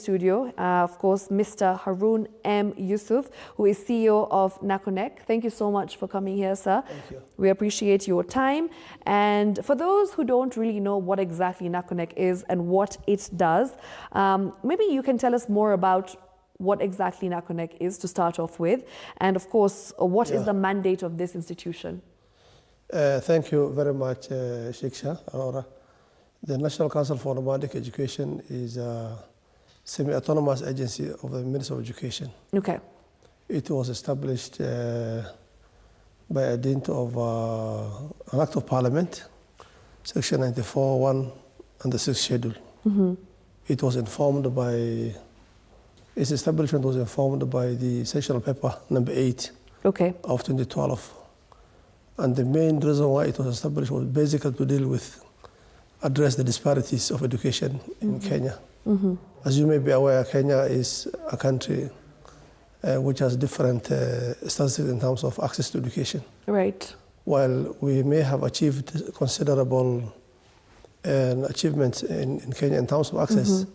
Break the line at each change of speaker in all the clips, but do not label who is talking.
studio, of course, Mr. Harun M. Yussuf, who is CEO of NACONEK. Thank you so much for coming here, sir.
Thank you.
We appreciate your time. And for those who don't really know what exactly NACONEK is and what it does, maybe you can tell us more about what exactly NACONEK is to start off with, and of course, what is the mandate of this institution?
Thank you very much, Shiksha Aurora. The National Council for Nomadic Education is a semi-autonomous agency of the Ministry of Education.
Okay.
It was established by a dint of an Act of Parliament, Section 94(1) and the 6th Schedule. It was informed by, its establishment was informed by the Sessional Paper number 8 of 2012. And the main reason why it was established was basically to address the disparities of education in Kenya. As you may be aware, Kenya is a country which has different statistics in terms of access to education.
Right.
While we may have achieved considerable achievements in Kenya in terms of access,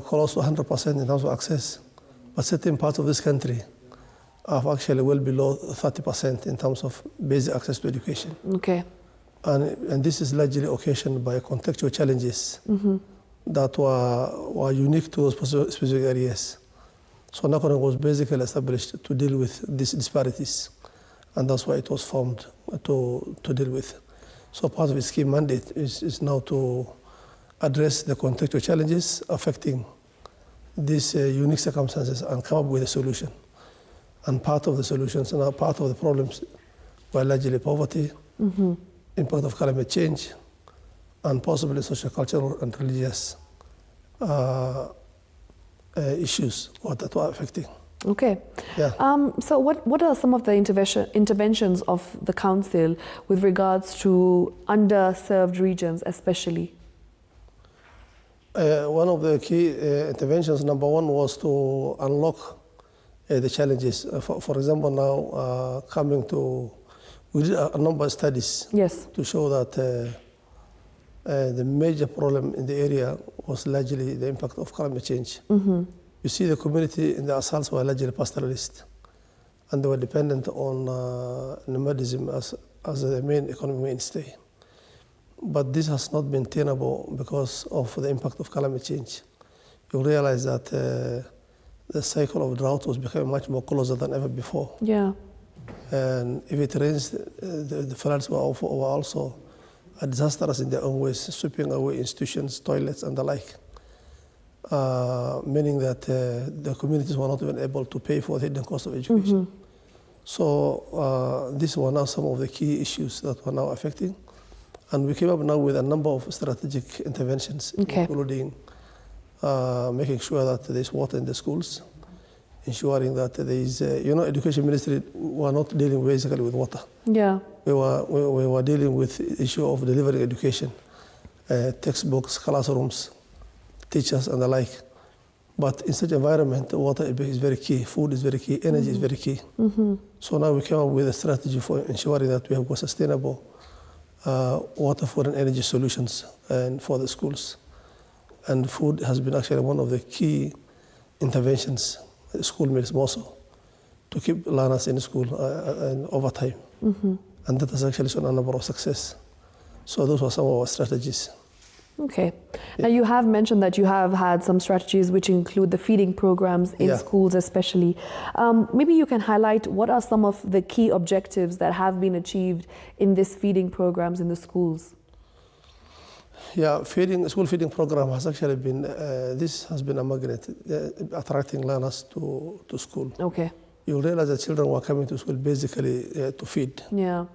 close to 100% in terms of access, but certain parts of this country are actually well below 30% in terms of basic access to education.
Okay.
And this is largely occasioned by contextual challenges that were unique to those specific areas. So NACONEK was basically established to deal with these disparities, and that's why it was formed to deal with. So part of its key mandate is now to address the contextual challenges affecting these unique circumstances and come up with a solution. And part of the solutions and part of the problems were largely poverty, impact of climate change, and possibly social, cultural, and religious issues that were affecting.
Okay.
Yeah.
So what are some of the interventions of the council with regards to underserved regions especially?
One of the key interventions, number one, was to unlock the challenges. For example, now we did a number of studies to show that the major problem in the area was largely the impact of climate change. You see, the community in the Asals were largely pastoralist, and they were dependent on nomadism as the main economic mainstay. But this has not been tenable because of the impact of climate change. You realize that the cycle of drought was becoming much more closer than ever before.
Yeah.
And if it rains, the floods were also disastrous in their own ways, sweeping away institutions, toilets, and the like. Meaning that the communities were not even able to pay for the hidden cost of education. So these were now some of the key issues that were now affecting. And we came up now with a number of strategic interventions, including making sure that there's water in the schools, ensuring that there is, education ministry were not dealing basically with water.
Yeah.
We were dealing with the issue of delivering education, textbooks, classrooms, teachers, and the like. But in such environment, water is very key, food is very key, energy is very key. So now we came up with a strategy for ensuring that we have got sustainable water, food, and energy solutions for the schools. And food has been actually one of the key interventions, school meals more so, to keep learners in school and over time. And that has actually shown a number of success. So those were some of our strategies.
Okay. Now you have mentioned that you have had some strategies which include the feeding programs in schools especially. Maybe you can highlight what are some of the key objectives that have been achieved in this feeding programs in the schools?
Yeah, school feeding program has actually been, this has been a magnet, attracting learners to school.
Okay.
You realize that children were coming to school basically to feed.
Yeah.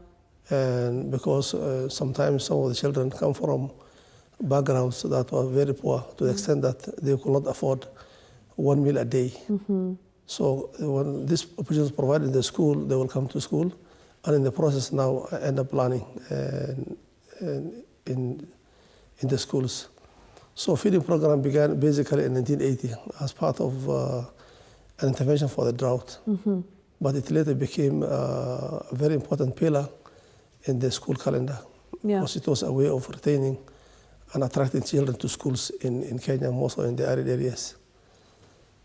And because sometimes some of the children come from backgrounds that were very poor to the extent that they could not afford one meal a day. So when this opportunity is provided in the school, they will come to school, and in the process now end up learning in the schools. So feeding program began basically in 1980 as part of an intervention for the drought. But it later became a very important pillar in the school calendar, because it was a way of retaining and attracting children to schools in Kenya, mostly in the arid areas.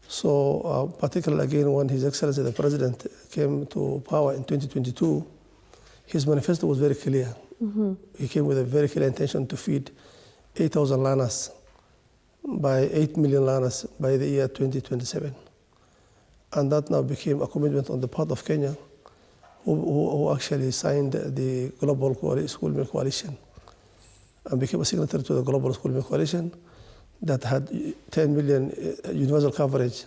So particularly again, when His Excellency the President came to power in 2022, his manifesto was very clear. He came with a very clear intention to feed 8,000 learners by 8 million learners by the year 2027. And that now became a commitment on the part of Kenya, who actually signed the Global School Meal Coalition and became a signatory to the Global School Meal Coalition that had 10 million universal coverage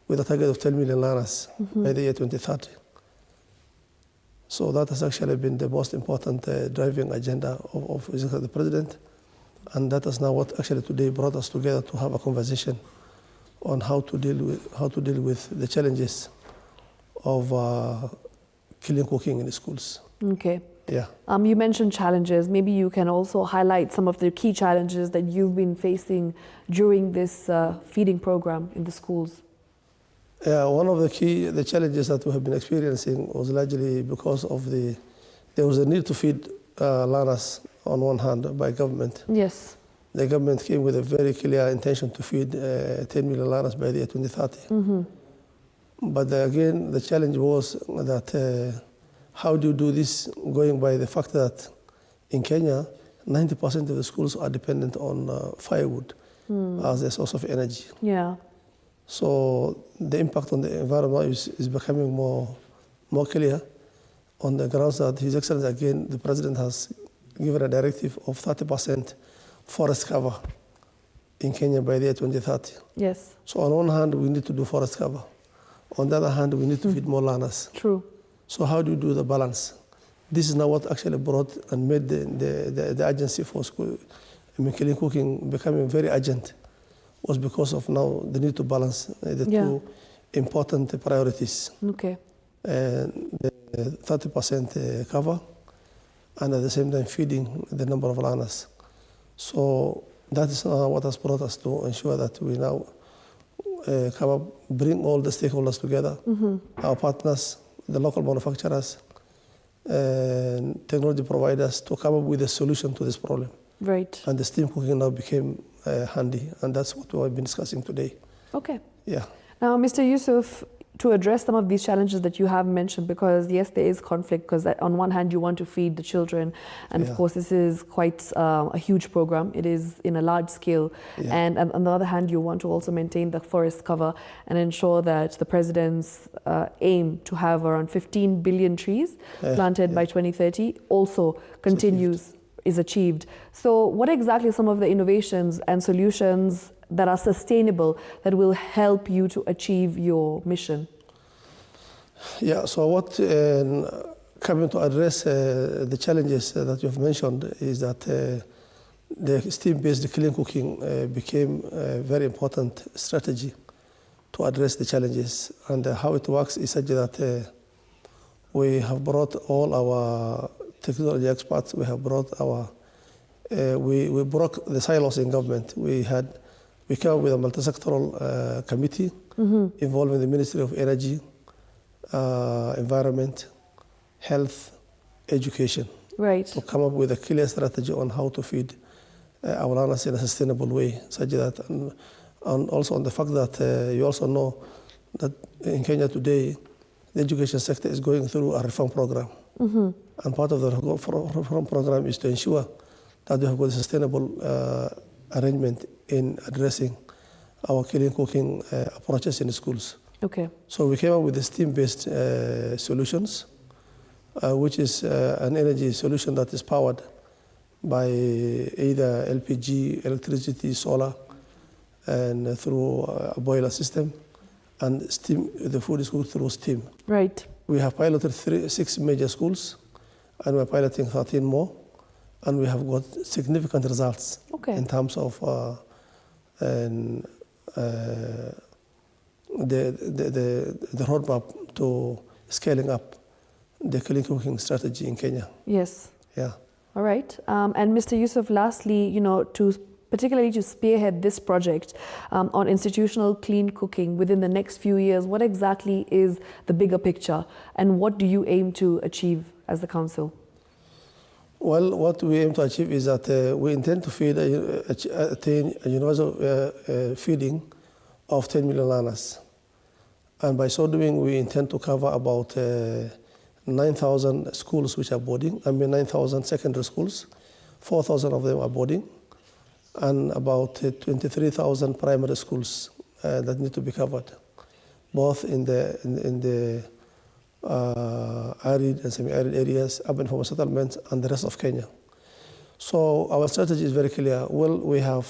with a target of 10 million learners by the year 2030. So that has actually been the most important driving agenda of the President. And that is now what actually today brought us together to have a conversation on how to deal with the challenges of clean cooking in the schools.
Okay.
Yeah.
You mentioned challenges. Maybe you can also highlight some of the key challenges that you've been facing during this feeding program in the schools.
Yeah, one of the challenges that we have been experiencing was largely because of there was a need to feed learners on one hand by government.
Yes.
The government came with a very clear intention to feed 10 million learners by the year 2030. But again, the challenge was that how do you do this going by the fact that in Kenya, 90% of the schools are dependent on firewood as a source of energy.
Yeah.
So the impact on the environment is becoming more clear on the grounds that His Excellency, again, the President has given a directive of 30% forest cover in Kenya by the year 2030.
Yes.
So on one hand, we need to do forest cover. On the other hand, we need to feed more learners.
True.
So how do you do the balance? This is now what actually brought and made the agency for school, clean cooking becoming very urgent, was because of now the need to balance the two important priorities.
Okay.
The 30% cover, and at the same time feeding the number of learners. So that is what has brought us to ensure that we now bring all the stakeholders together, our partners, the local manufacturers, and technology providers, to come up with a solution to this problem.
Right.
And the steam cooking now became handy, and that's what we have been discussing today.
Okay.
Yeah.
Now, Mr. Yussuf, to address some of these challenges that you have mentioned, because yes, there is conflict, because on one hand you want to feed the children, and of course this is quite a huge program. It is in a large scale, and on the other hand you want to also maintain the forest cover and ensure that the President's aim to have around 15 billion trees planted by 2030 also continues, is achieved. So what exactly are some of the innovations and solutions that are sustainable that will help you to achieve your mission?
Yeah, so what coming to address the challenges that you've mentioned is that the steam-based clean cooking became a very important strategy to address the challenges. And how it works is such that we have brought all our technology experts, we have brought our, we broke the silos in government. We came up with a multi-sectoral committee involving the Ministry of Energy, Environment, Health, Education. Right. To come up with a clear strategy on how to feed our learners in a sustainable way, such that, and also on the fact that you also know that in Kenya today, the education sector is going through a reform program. And part of the reform program is to ensure that we have got a sustainable arrangement in addressing our clean cooking approaches in the schools. Okay. So we came up with the steam-based solutions, which is an energy solution that is powered by either LPG, electricity, solar, and through a boiler system, and steam. The food is cooked through steam. Right. We have piloted 6 major schools, and we're piloting 13 more, and we have got significant results in terms of the roadmap to scaling up the clean cooking strategy in Kenya. Yes. Yeah. All right. And Mr. Yussuf, lastly, particularly to spearhead this project on institutional clean cooking within the next few years, what exactly is the bigger picture, and what do you aim to achieve as the council? Well, what we aim to achieve is that we intend to feed attain a universal feeding of 10 million learners. And by so doing, we intend to cover about 9,000 schools which are boarding. 9,000 secondary schools. 4,000 of them are boarding. And about 23,000 primary schools that need to be covered, both in the arid and semi-arid areas, urban former settlements, and the rest of Kenya. So our strategy is very clear. Well, we have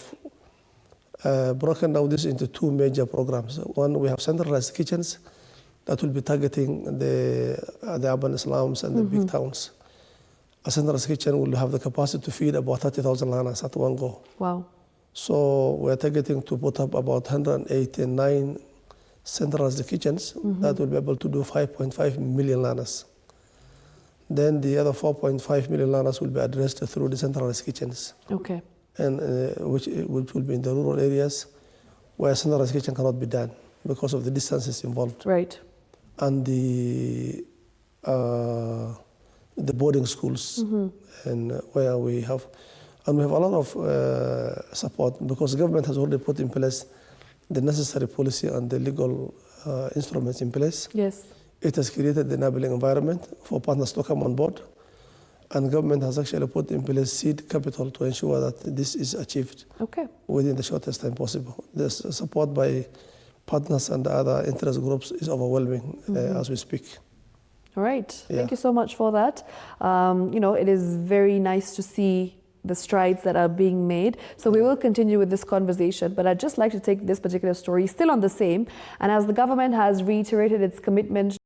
broken down this into two major programs. One, we have centralized kitchens that will be targeting the urban slums and the big towns. A centralized kitchen will have the capacity to feed about 30,000 learners at one go.
Wow.
So we're targeting to put up about 189 centralized kitchens that will be able to do 5.5 million learners. Then the other 4.5 million learners will be addressed through the centralized kitchens.
Okay.
And which will be in the rural areas where centralized kitchen cannot be done because of the distances involved.
Right.
And the boarding schools, and where we have a lot of support because the government has already put in place the necessary policy and the legal instruments in place.
Yes.
It has created the enabling environment for partners to come on board, and government has actually put in place seed capital to ensure that this is achieved within the shortest time possible. The support by partners and other interest groups is overwhelming as we speak.
All right. Yeah. Thank you so much for that. It is very nice to see the strides that are being made. So we will continue with this conversation, but I'd just like to take this particular story still on the same. And as the government has reiterated its commitment